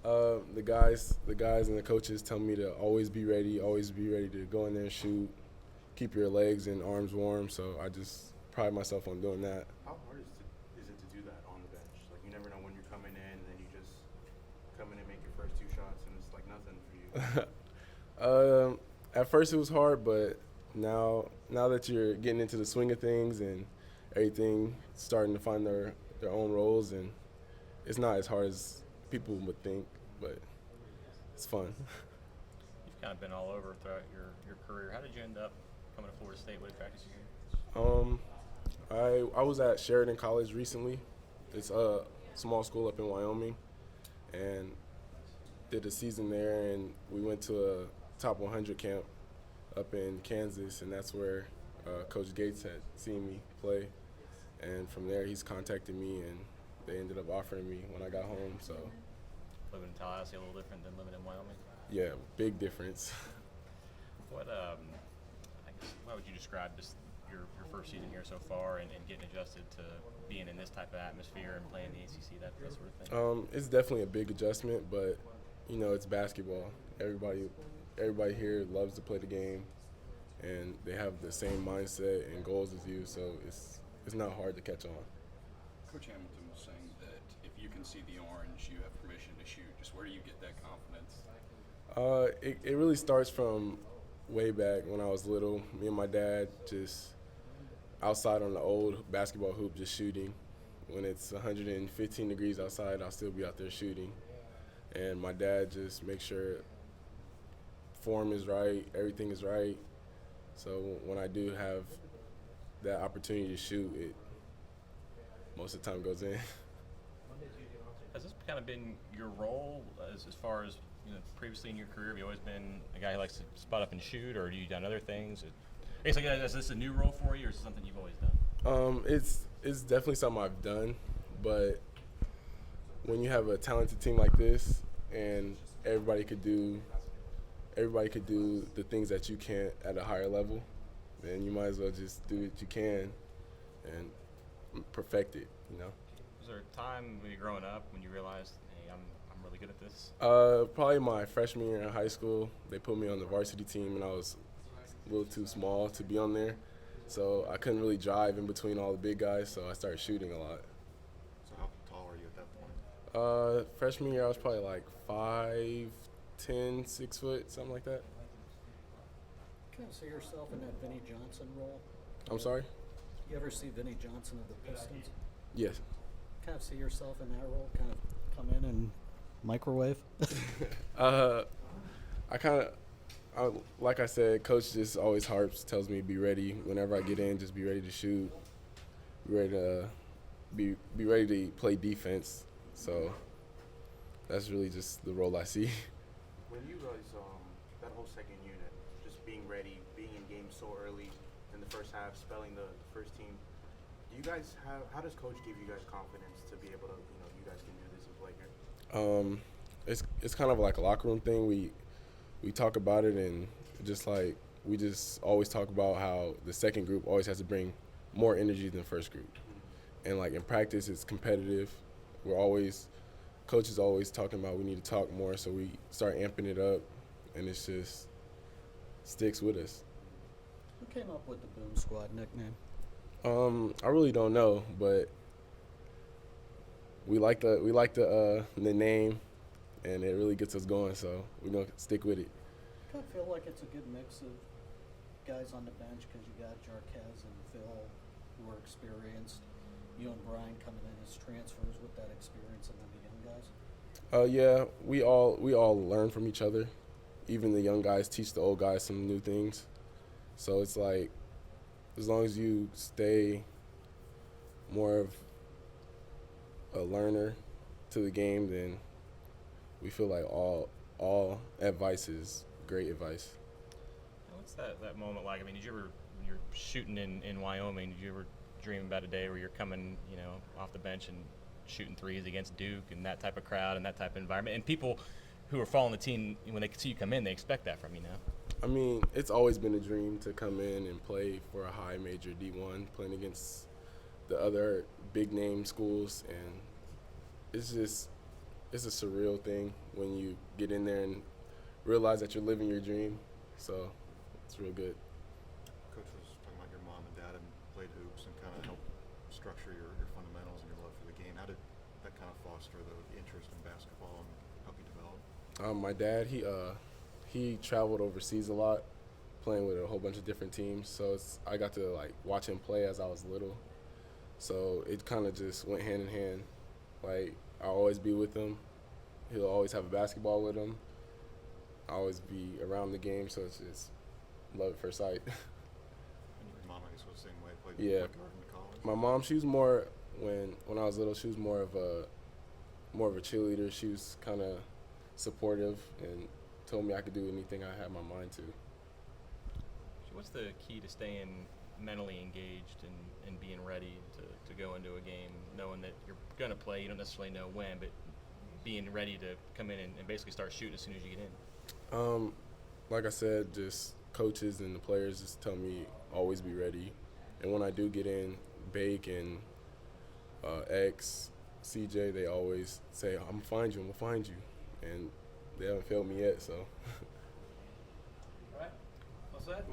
The guys and the coaches tell me to always be ready to go in there and shoot, keep your legs and arms warm. So I just pride myself on doing that. How hard is it to do that on the bench? Like you never know when you're coming in, and then you just come in and make your first two shots, and it's like nothing for you. At first it was hard, but now that you're getting into the swing of things and everything starting to find their own roles, and it's not as hard as people would think, but it's fun. You've kind of been all over throughout your career. How did you end up coming to Florida State? What attracted you here? I was at Sheridan College recently. It's a small school up in Wyoming, and did a season there. And we went to a top 100 camp up in Kansas, and that's where Coach Gates had seen me play. And from there, he's contacted me, and they ended up offering me when I got home. So, Living in Tallahassee a little different than living in Wyoming. yeah, big difference. What I guess how would you describe this your first season here so far and getting adjusted to being in this type of atmosphere and playing the ACC, that sort of thing? It's definitely a big adjustment, but it's basketball. Everybody here loves to play the game, and they have the same mindset and goals as you. So it's not hard to catch on. Coach Hamilton was saying that if you can see the orange, you have permission to shoot. Just where do you get that confidence? It really starts from way back when I was little. Me and my dad just outside on the old basketball hoop just shooting. When it's 115 degrees outside, I'll still be out there shooting. And my dad just makes sure form is right, everything is right. So when I do have that opportunity to shoot, it most of the time goes in. Has this kind of been your role as far as previously in your career? Have you always been a guy who likes to spot up and shoot, or have you done other things? I guess, is this a new role for you, or is it something you've always done? It's definitely something I've done, but when you have a talented team like this and everybody could do the things that you can't at a higher level, then you might as well just do what you can and perfect it. Was there a time when you're growing up when you realized, hey, I'm really good at this? Probably my freshman year in high school, they put me on the varsity team, and I was a little too small to be on there, so I couldn't really drive in between all the big guys, so I started shooting a lot. So how tall are you at that point? Freshman year, I was probably like 5'10", 6 foot, something like that. Kind of see yourself in that Vinnie Johnson role? I'm sorry? You ever see Vinnie Johnson of the Pistons? Yes. Kind of see yourself in that role? Kind of come in and microwave? Like I said, Coach just always tells me be ready. Whenever I get in, just be ready to shoot. Be ready to be ready to play defense. So that's really just the role I see. When you guys, that whole second unit, just being ready, being in games so early in the first half, spelling the first team, do you guys how does Coach give you guys confidence to be able to, you guys can do this and play here? It's kind of like a locker room thing. We talk about it, and we just always talk about how the second group always has to bring more energy than the first group. And like in practice, it's competitive. Coach is always talking about we need to talk more, so we start amping it up, and it's just sticks with us. Who came up with the Boom Squad nickname? I really don't know, but we like the name, and it really gets us going, so we're gonna stick with it. I kind of feel like it's a good mix of guys on the bench because you got Jarquez and Phil who are experienced. You and Brian coming in as transfers with that experience, and then the young guys. Yeah, we all learn from each other. Even the young guys teach the old guys some new things. So it's like, as long as you stay more of a learner to the game, then we feel like all advice is great advice. What's that moment like? I mean, did you ever, when you're shooting in Wyoming, did you ever dream about a day where you're coming, off the bench and shooting threes against Duke and that type of crowd and that type of environment? And people who are following the team, when they see you come in, they expect that from you now. I mean, it's always been a dream to come in and play for a high major D1, playing against the other big name schools, and it's just it's a surreal thing when you get in there and realize that you're living your dream. So it's real good. Coach was talking about your mom and dad and played hoops and kind of helped structure your fundamentals and your love for the game. How did that kind of foster the interest in basketball and help you develop? My dad, he traveled overseas a lot, playing with a whole bunch of different teams. So I got to like watch him play as I was little. So it kind of just went hand in hand. Like I'll always be with him. He'll always have a basketball with him. I'll always be around the game. So it's just love at first sight. And your mom, I guess, was the same way. Played Yeah. point guard in college. My mom, she was more when I was little. She was more of a cheerleader. She was kind of supportive and told me I could do anything I had my mind to. So what's the key to staying mentally engaged and being ready to go into a game, knowing that you're going to play, you don't necessarily know when, but being ready to come in and basically start shooting as soon as you get in? Like I said, just coaches and the players just tell me always be ready. And when I do get in, Bake and X, CJ, they always say, I'm going to find you. And they haven't failed me yet, so. All right. Well said.